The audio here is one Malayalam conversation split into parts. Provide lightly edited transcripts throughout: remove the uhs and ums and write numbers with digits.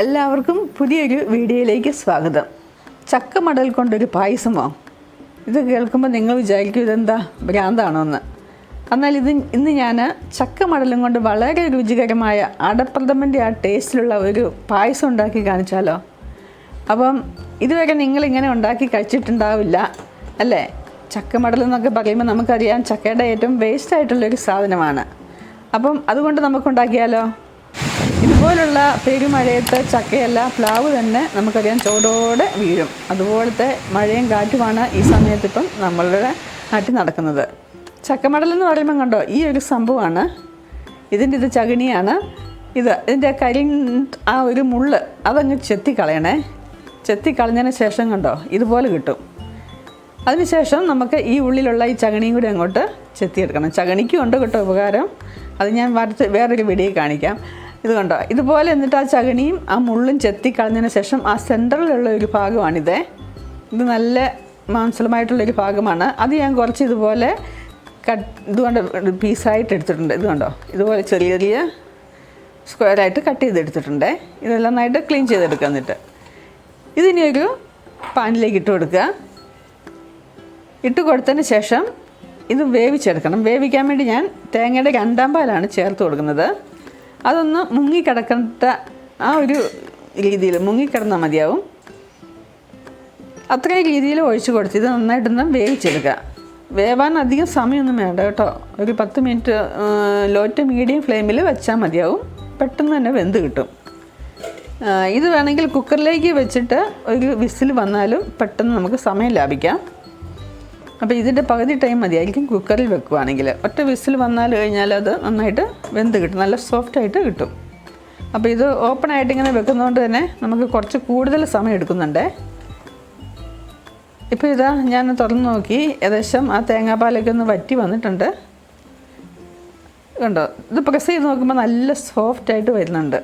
എല്ലാവർക്കും പുതിയൊരു വീഡിയോയിലേക്ക് സ്വാഗതം. ചക്ക മടൽ കൊണ്ടൊരു പായസമോ? ഇത് കേൾക്കുമ്പോൾ നിങ്ങൾ വിചാരിക്കും ഇതെന്താ ഭ്രാന്താണോ എന്ന്. എന്നാൽ ഇന്ന് ഞാൻ ചക്ക മടലും കൊണ്ട് വളരെ രുചികരമായ അടപ്രഥമൻ്റെ ആ ടേസ്റ്റിലുള്ള ഒരു പായസം ഉണ്ടാക്കി കാണിച്ചാലോ? അപ്പം ഇതുവരെ നിങ്ങളിങ്ങനെ ഉണ്ടാക്കി കഴിച്ചിട്ടുണ്ടാവില്ല അല്ലേ? ചക്ക മടൽ എന്നൊക്കെ പറയുമ്പോൾ നമുക്കറിയാം ചക്കയുടെ ഏറ്റവും വേസ്റ്റായിട്ടുള്ളൊരു സാധനമാണ്. അപ്പം അതുകൊണ്ട് നമുക്കുണ്ടാക്കിയാലോ? ഇതുപോലുള്ള പെരുമഴയത്ത് ചക്കയല്ല പ്ലാവ് തന്നെ നമുക്കറിയാം ചോടോടെ വീഴും. അതുപോലത്തെ മഴയും കാറ്റുമാണ് ഈ സമയത്തിപ്പം നമ്മളുടെ നാട്ടിൽ നടക്കുന്നത്. ചക്കമടൽ എന്ന് പറയുമ്പം കണ്ടോ, ഈ ഒരു സംഭവമാണ്. ഇത് ചകിണിയാണ്. ഇതിൻ്റെ ആ ഒരു മുള്ള് അതങ്ങ് ചെത്തിക്കളയണേ. ചെത്തിക്കളഞ്ഞതിന് ശേഷം കണ്ടോ ഇതുപോലെ കിട്ടും. അതിനുശേഷം നമുക്ക് ഈ ഉള്ളിലുള്ള ഈ ചകിണിയും കൂടി അങ്ങോട്ട് ചെത്തിയെടുക്കണം. ചകിണിക്കും ഉണ്ട് കേട്ടോ ഉപകാരം. അത് ഞാൻ വേറൊരു വീഡിയോ കാണിക്കാം. ഇത് കണ്ടോ ഇതുപോലെ. എന്നിട്ട് ആ ചകിണിയും ആ മുള്ളും ചെത്തിക്കളഞ്ഞതിന് ശേഷം ആ സെൻറ്ററിലുള്ള ഒരു ഭാഗമാണിത്. ഇത് നല്ല മാംസളമായിട്ടുള്ളൊരു ഭാഗമാണ്. അത് ഞാൻ കുറച്ച് ഇതുപോലെ ഇതുകൊണ്ട് പീസായിട്ട് എടുത്തിട്ടുണ്ട്. ഇത് കണ്ടോ ഇതുപോലെ ചെറിയ ചെറിയ സ്ക്വയറായിട്ട് കട്ട് ചെയ്തെടുത്തിട്ടുണ്ട്. ഇതെല്ലാം നന്നായിട്ട് ക്ലീൻ ചെയ്തെടുക്കുക. എന്നിട്ട് ഇതിനി ഒരു പാനിലേക്ക് ഇട്ട് കൊടുക്കുക. ഇട്ട് കൊടുത്തതിന് ശേഷം ഇത് വേവിച്ചെടുക്കണം. വേവിക്കാൻ വേണ്ടി ഞാൻ തേങ്ങയുടെ 2 പാലാണ് ചേർത്ത് കൊടുക്കുന്നത്. അതൊന്ന് മുങ്ങിക്കിടക്കേണ്ട ആ ഒരു രീതിയിൽ മുങ്ങിക്കിടന്നാൽ മതിയാവും. അത്രയും രീതിയിൽ ഒഴിച്ച് കൊടുത്ത് ഇത് നന്നായിട്ടൊന്ന് വേവിച്ചെടുക്കുക. വേവാൻ അധികം സമയമൊന്നും വേണ്ട കേട്ടോ. ഒരു 10 മിനിറ്റ് ലോ ടു മീഡിയം ഫ്ലെയിമിൽ വെച്ചാൽ മതിയാവും. പെട്ടെന്ന് തന്നെ വെന്ത് കിട്ടും. ഇത് വേണമെങ്കിൽ കുക്കറിലേക്ക് വെച്ചിട്ട് ഒരു വിസിൽ വന്നാലും പെട്ടെന്ന് നമുക്ക് സമയം ലാഭിക്കാം. അപ്പോൾ ഇതിൻ്റെ പകുതി ടൈം മതിയായിരിക്കും കുക്കറിൽ വെക്കുകയാണെങ്കിൽ. ഒറ്റ വിസിൽ വന്നാൽ കഴിഞ്ഞാൽ അത് നന്നായിട്ട് വെന്ത് കിട്ടും, നല്ല സോഫ്റ്റായിട്ട് കിട്ടും. അപ്പോൾ ഇത് ഓപ്പണായിട്ട് ഇങ്ങനെ വെക്കുന്നതുകൊണ്ട് തന്നെ നമുക്ക് കുറച്ച് കൂടുതൽ സമയം എടുക്കുന്നുണ്ട്. ഇപ്പോൾ ഇതാ ഞാൻ തുറന്ന് നോക്കി, ഏകദേശം ആ തേങ്ങാപ്പാലൊക്കെ ഒന്ന് വറ്റി വന്നിട്ടുണ്ട്. കണ്ടോ, ഇത് പ്രസ് ചെയ്ത് നോക്കുമ്പോൾ നല്ല സോഫ്റ്റായിട്ട് വരുന്നുണ്ട്.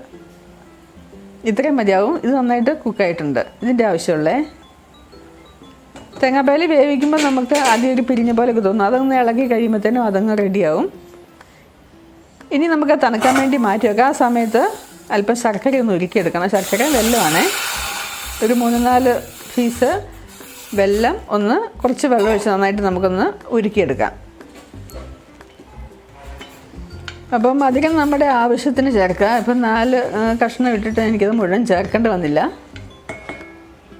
ഇത്രയും മതിയാവും. ഇത് നന്നായിട്ട് കുക്കായിട്ടുണ്ട്. ഇതിൻ്റെ ആവശ്യമുള്ളേ. തേങ്ങാപ്പാൽ വേവിക്കുമ്പോൾ നമുക്ക് ആദ്യം ഒരു പിരിഞ്ഞ പോലെയൊക്കെ തോന്നും. അതൊന്ന് ഇളക്കി കഴിയുമ്പോഴത്തേനും അതങ്ങ് റെഡിയാവും. ഇനി നമുക്ക് തണുക്കാൻ വേണ്ടി മാറ്റി വെക്കാം. ആ സമയത്ത് അല്പം ശർക്കര ഒന്ന് ഉരുക്കിയെടുക്കണം. ശർക്കര വെല്ലമാണ്. ഒരു 3-4 പീസ് വെല്ലം ഒന്ന് കുറച്ച് വെള്ളം ഒഴിച്ച് നന്നായിട്ട് നമുക്കൊന്ന് ഉരുക്കിയെടുക്കാം. അപ്പം അധികം നമ്മുടെ ആവശ്യത്തിന് ചേർക്കുക. ഇപ്പം 4 കഷ്ണം ഇട്ടിട്ട് എനിക്കത് മുഴുവൻ ചേർക്കേണ്ടി വന്നില്ല.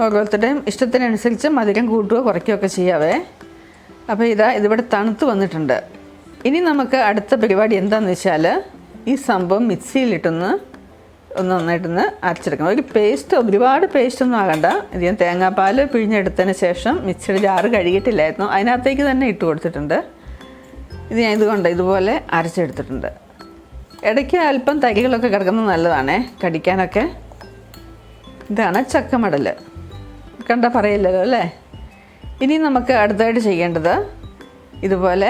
ഓരോരുത്തരുടെയും ഇഷ്ടത്തിനനുസരിച്ച് മധുരം കൂട്ടുകയോ കുറയ്ക്കുകയൊക്കെ ചെയ്യാവേ. അപ്പോൾ ഇതിവിടെ തണുത്ത് വന്നിട്ടുണ്ട്. ഇനി നമുക്ക് അടുത്ത പരിപാടി എന്താണെന്ന് വെച്ചാൽ ഈ സംഭവം മിക്സിയിലിട്ടൊന്ന് നന്നായിട്ടൊന്ന് അരച്ചെടുക്കണം. ഒരു പേസ്റ്റ്, ഒരുപാട് പേസ്റ്റൊന്നും ആകണ്ട. ഇത് ഞാൻ തേങ്ങാപ്പാൽ പിഴിഞ്ഞെടുത്തതിന് ശേഷം മിക്സിയുടെ ജാറ് കഴുകിയിട്ടില്ലായിരുന്നു, അതിനകത്തേക്ക് തന്നെ ഇട്ട് കൊടുത്തിട്ടുണ്ട്. ഇത് ഞാൻ ഇതുപോലെ അരച്ചെടുത്തിട്ടുണ്ട്. ഇടയ്ക്ക് അല്പം തരികളൊക്കെ കിടക്കുന്നത് നല്ലതാണേ കടിക്കാനൊക്കെ. ഇതാണ് ചക്കമടൽ. കണ്ട പറയില്ലല്ലോ അല്ലേ? ഇനി നമുക്ക് അടുത്തായിട്ട് ചെയ്യേണ്ടത് ഇതുപോലെ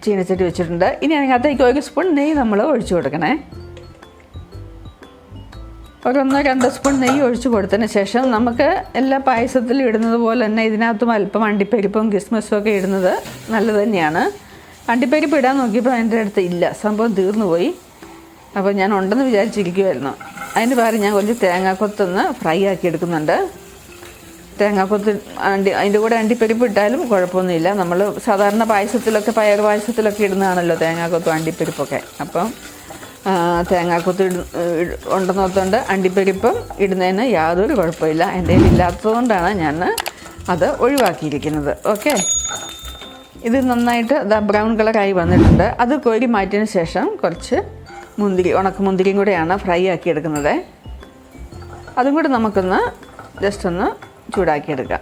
ചീനച്ചട്ടി വെച്ചിട്ടുണ്ട്. ഇനി അതിനകത്തേക്ക് 1 സ്പൂൺ നെയ്യ് നമ്മൾ ഒഴിച്ചു കൊടുക്കണേ. 1-2 സ്പൂൺ നെയ്യ് ഒഴിച്ചു കൊടുത്തതിന് ശേഷം നമുക്ക് എല്ലാ പായസത്തിലും ഇടുന്നത് പോലെ തന്നെ ഇതിനകത്തും അല്പം അണ്ടിപ്പരിപ്പും കിസ്മസും ഒക്കെ ഇടുന്നത് നല്ലത് തന്നെയാണ്. അണ്ടിപ്പരിപ്പ് ഇടാൻ നോക്കിയപ്പോൾ എൻ്റെ അടുത്ത് ഇല്ല, സംഭവം തീർന്നു പോയി. അപ്പോൾ ഞാൻ ഉണ്ടെന്ന് വിചാരിച്ചിരിക്കുമായിരുന്നു. അതിന് പകരം ഞാൻ കുറച്ച് തേങ്ങാക്കൊത്തൊന്ന് ഫ്രൈ ആക്കി എടുക്കുന്നുണ്ട്. തേങ്ങാക്കൊത്ത് അതിൻ്റെ കൂടെ അണ്ടിപ്പരിപ്പ് ഇട്ടാലും കുഴപ്പമൊന്നുമില്ല. നമ്മൾ സാധാരണ പായസത്തിലൊക്കെ പയർ പായസത്തിലൊക്കെ ഇടുന്നതാണല്ലോ തേങ്ങാക്കൊത്തും അണ്ടിപ്പരിപ്പൊക്കെ. അപ്പം തേങ്ങാക്കൊത്ത് ഉണ്ടെന്നോർത്തുകൊണ്ട് അണ്ടിപ്പരിപ്പും ഇടുന്നതിന് യാതൊരു കുഴപ്പമില്ല. എൻ്റെ കയ്യിൽ ഇല്ലാത്തതുകൊണ്ടാണ് ഞാൻ അത് ഒഴിവാക്കിയിരിക്കുന്നത്. ഓക്കെ, ഇത് നന്നായിട്ട് ബ്രൗൺ കളറായി വന്നിട്ടുണ്ട്. അത് കോരി മാറ്റിയതിന് ശേഷം കുറച്ച് ഉണക്കമുന്തിരിയും കൂടെയാണ് ഫ്രൈ ആക്കി എടുക്കുന്നത്. അതും കൂടെ നമുക്കൊന്ന് ജസ്റ്റ് ഒന്ന് ചൂടാക്കിയെടുക്കാം.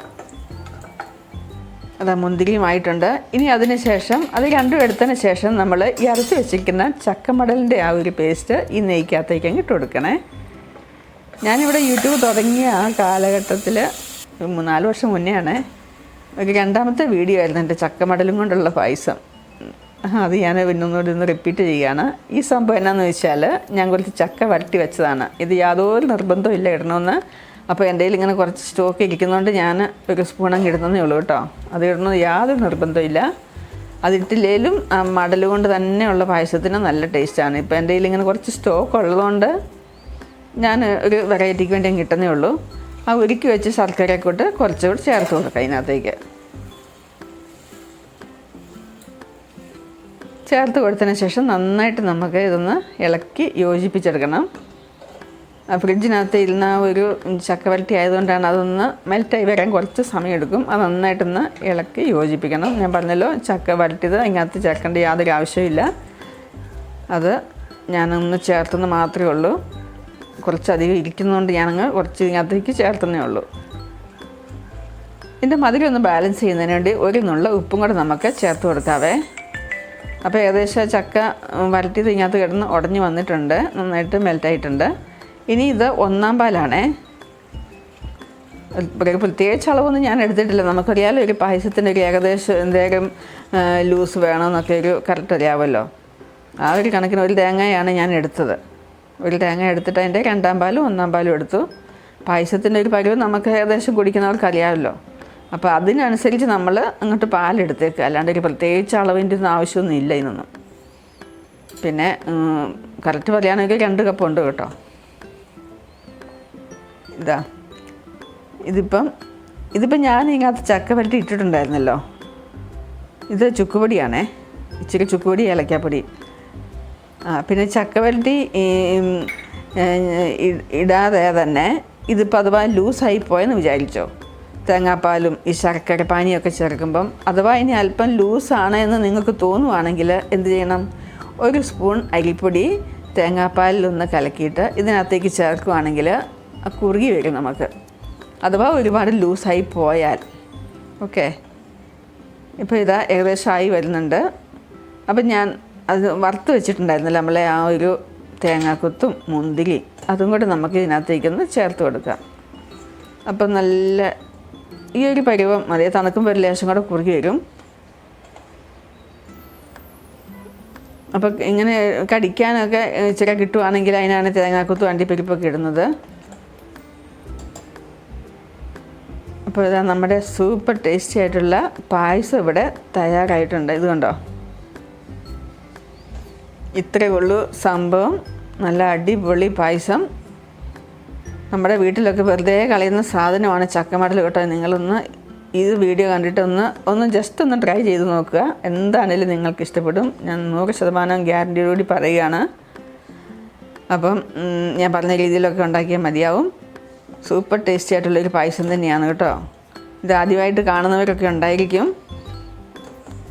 മുന്തിരിയുമായിട്ടുണ്ട്. ഇനി അതിന് ശേഷം അത് രണ്ടും എടുത്തതിന് ശേഷം നമ്മൾ ഈ അരച്ച് വെച്ചിരിക്കുന്ന ചക്കമടലിൻ്റെ ആ ഒരു പേസ്റ്റ് ഈ നെയ്ക്കകത്തേക്ക് അങ്ങ് ഇട്ട് കൊടുക്കണേ. ഞാനിവിടെ യൂട്യൂബ് തുടങ്ങിയ ആ കാലഘട്ടത്തിൽ 4 വർഷം മുന്നെയാണ് ഒരു 2ാമത്തെ വീഡിയോ ആയിരുന്നു എൻ്റെ ചക്കമടലും കൊണ്ടുള്ള പായസം. അത് ഞാൻ പിന്നൊന്നുകൂടി റിപ്പീറ്റ് ചെയ്യുകയാണ്. ഈ സംഭവം എന്നാന്ന് വെച്ചാൽ ഞാൻ കുറച്ച് ചക്ക വരട്ടി വെച്ചതാണ്. ഇത് യാതൊരു നിർബന്ധവും ഇല്ല ഇടണമെന്ന്. അപ്പോൾ എൻ്റെ കയ്യിൽ ഇങ്ങനെ കുറച്ച് സ്റ്റോക്ക് ഇരിക്കുന്നതുകൊണ്ട് ഞാൻ 1 സ്പൂൺ അങ്ങ് ഇടുന്നതേ ഉള്ളൂ കേട്ടോ. അത് ഇടണമെന്ന് യാതൊരു നിർബന്ധമില്ല. അതിട്ടില്ലേലും മടൽ കൊണ്ട് തന്നെയുള്ള പായസത്തിന് നല്ല ടേസ്റ്റാണ്. ഇപ്പോൾ എൻ്റെ കയ്യിൽ ഇങ്ങനെ കുറച്ച് സ്റ്റോക്ക് ഉള്ളതുകൊണ്ട് ഞാൻ ഒരു വെറൈറ്റിക്ക് വേണ്ടി കിട്ടുന്നേ ഉള്ളൂ. ആ ഉരുക്കി വെച്ച് ശർക്കരക്കൂട്ട് കുറച്ചുകൂടി ചേർത്ത് കൊടുക്കാം അതിനകത്തേക്ക്. ചേർത്ത് കൊടുത്തതിന് ശേഷം നന്നായിട്ട് നമുക്ക് ഇതൊന്ന് ഇളക്കി യോജിപ്പിച്ചെടുക്കണം. ഫ്രിഡ്ജിനകത്ത് ഇരുന്ന ഒരു ചക്ക വരട്ടി ആയതുകൊണ്ടാണ് അതൊന്ന് മെൽറ്റായി വരാൻ കുറച്ച് സമയമെടുക്കും. അത് നന്നായിട്ടൊന്ന് ഇളക്കി യോജിപ്പിക്കണം. ഞാൻ പറഞ്ഞല്ലോ ചക്ക വരട്ടിയത് അതിനകത്ത് ചേർക്കേണ്ട യാതൊരു ആവശ്യമില്ല. അത് ഞാനൊന്ന് ചേർത്തെന്ന് മാത്രമേ ഉള്ളൂ. കുറച്ചധികം ഇരിക്കുന്നതുകൊണ്ട് ഞാനങ്ങ് കുറച്ച് ഇതിനകത്തേക്ക് ചേർത്തന്നേ ഉള്ളൂ. ഇതിൻ്റെ മധുരം ഒന്ന് ബാലൻസ് ചെയ്യുന്നതിന് വേണ്ടി ഒരു നുള്ള ഉപ്പും കൂടെ നമുക്ക് ചേർത്ത് കൊടുക്കാവേ. അപ്പോൾ ഏകദേശം ചക്ക വരട്ടിയത് ഇതിനകത്ത് കിടന്ന് ഉടഞ്ഞ് വന്നിട്ടുണ്ട്, നന്നായിട്ട് മെൽറ്റായിട്ടുണ്ട്. ഇനി ഇത് ഒന്നാം പാലാണേ. പ്രത്യേകിച്ച് അളവൊന്നും ഞാൻ എടുത്തിട്ടില്ല. നമുക്കറിയാമല്ലോ ഒരു പായസത്തിൻ്റെ ഒരു ഏകദേശം എന്തെങ്കിലും ലൂസ് വേണമെന്നൊക്കെ ഒരു കറക്റ്റ് അറിയാമല്ലോ. ആ ഒരു കണക്കിന് ഒരു തേങ്ങയാണ് ഞാൻ എടുത്തത്. ഒരു തേങ്ങ എടുത്തിട്ട് അതിൻ്റെ രണ്ടാം പാലും ഒന്നാം പാലും എടുത്തു. പായസത്തിൻ്റെ ഒരു പരുവ് നമുക്ക് ഏകദേശം കുടിക്കുന്നവർക്ക് അറിയാമല്ലോ. അപ്പോൾ അതിനനുസരിച്ച് നമ്മൾ അങ്ങോട്ട് പാലെടുത്തേക്കുക. അല്ലാണ്ട് ഒരു പ്രത്യേകിച്ച് അളവിൻ്റെ ഒന്നും ആവശ്യമൊന്നും ഇല്ല ഇതിനൊന്നും. പിന്നെ കറക്റ്റ് പറയുകയാണെങ്കിൽ 2 കപ്പ് ഉണ്ട് കേട്ടോ. ഇതിപ്പം ഞാൻ ഇതിനകത്ത് ചക്ക വരട്ടി ഇട്ടിട്ടുണ്ടായിരുന്നല്ലോ. ഇത് ചുക്കുപൊടിയാണേ, ഇച്ചിരി ചുക്കുപൊടി ഏലക്കാപ്പൊടി. പിന്നെ ചക്ക വരട്ടി ഇടാതെ തന്നെ ഇതിപ്പോൾ അഥവാ ലൂസായി പോയെന്ന് വിചാരിച്ചോ, തേങ്ങാപ്പാലും ഈ ശർക്കര പാനിയൊക്കെ ചേർക്കുമ്പം അഥവാ ഇനി അല്പം ലൂസാണ് എന്ന് നിങ്ങൾക്ക് തോന്നുവാണെങ്കിൽ എന്ത് ചെയ്യണം, 1 സ്പൂൺ അരിപ്പൊടി തേങ്ങാപ്പാലിലൊന്ന് കലക്കിയിട്ട് ഇതിനകത്തേക്ക് ചേർക്കുകയാണെങ്കിൽ കുറുകി വരും നമുക്ക്, അഥവാ ഒരുപാട് ലൂസായി പോയാൽ. ഓക്കെ, ഇപ്പോൾ ഇതാ ഏകദേശം ആയി വരുന്നുണ്ട്. അപ്പം ഞാൻ അത് വറുത്ത് വെച്ചിട്ടുണ്ടായിരുന്നില്ല നമ്മളെ ആ ഒരു തേങ്ങാക്കൊത്തും മുന്തിരി, അതും കൂടെ നമുക്ക് ഇതിനകത്തേക്കൊന്ന് ചേർത്ത് കൊടുക്കാം. അപ്പം നല്ല ഈ ഒരു പരുവം മതി. തണുക്കുമ്പോൾ ഒരു ലേശം കൂടെ കുറുകി വരും. അപ്പം ഇങ്ങനെ കടിക്കാനൊക്കെ ഇച്ചിരി കിട്ടുവാണെങ്കിൽ അതിനാണ് തേങ്ങാക്കൊത്തും അണ്ടിപ്പരിപ്പൊക്കെ ഇടുന്നത്. അപ്പോൾ ഇതാ നമ്മുടെ സൂപ്പർ ടേസ്റ്റി ആയിട്ടുള്ള പായസം ഇവിടെ തയ്യാറായിട്ടുണ്ട്. ഇത് കണ്ടോ, ഇത്രയേ ഉള്ളൂ സംഭവം. നല്ല അടിപൊളി പായസം. നമ്മുടെ വീട്ടിലൊക്കെ വെറുതെ കളയുന്ന സാധനമാണ് ചക്കമടൽ കേട്ടോ. നിങ്ങളൊന്ന് ഈ വീഡിയോ കണ്ടിട്ട് ഒന്ന് ജസ്റ്റ് ഒന്ന് ട്രൈ ചെയ്ത് നോക്കുക. എന്താണേലും നിങ്ങൾക്ക് ഇഷ്ടപ്പെടും. ഞാൻ 100% ഗ്യാരണ്ടിയോടുകൂടി പറയുകയാണ്. അപ്പം ഞാൻ പറഞ്ഞ രീതിയിലൊക്കെ ഉണ്ടാക്കിയാൽ മതിയാവും. സൂപ്പർ ടേസ്റ്റി ആയിട്ടുള്ളൊരു പായസം തന്നെയാണ് കേട്ടോ. ഇത് ആദ്യമായിട്ട് കാണുന്നവരൊക്കെ ഉണ്ടായിരിക്കും.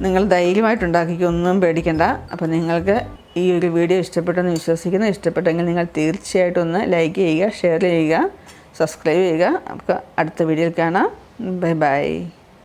നിങ്ങൾ ധൈര്യമായിട്ട് ഉണ്ടാക്കിക്കും, ഒന്നും പേടിക്കണ്ട. അപ്പോൾ നിങ്ങൾക്ക് ഈ ഒരു വീഡിയോ ഇഷ്ടപ്പെട്ടെന്ന് വിശ്വസിക്കുന്നു. ഇഷ്ടപ്പെട്ടെങ്കിൽ നിങ്ങൾ തീർച്ചയായിട്ടും ഒന്ന് ലൈക്ക് ചെയ്യുക, ഷെയർ ചെയ്യുക, സബ്സ്ക്രൈബ് ചെയ്യുക. നമുക്ക് അടുത്ത വീഡിയോയിൽ കാണാം. Bye bye.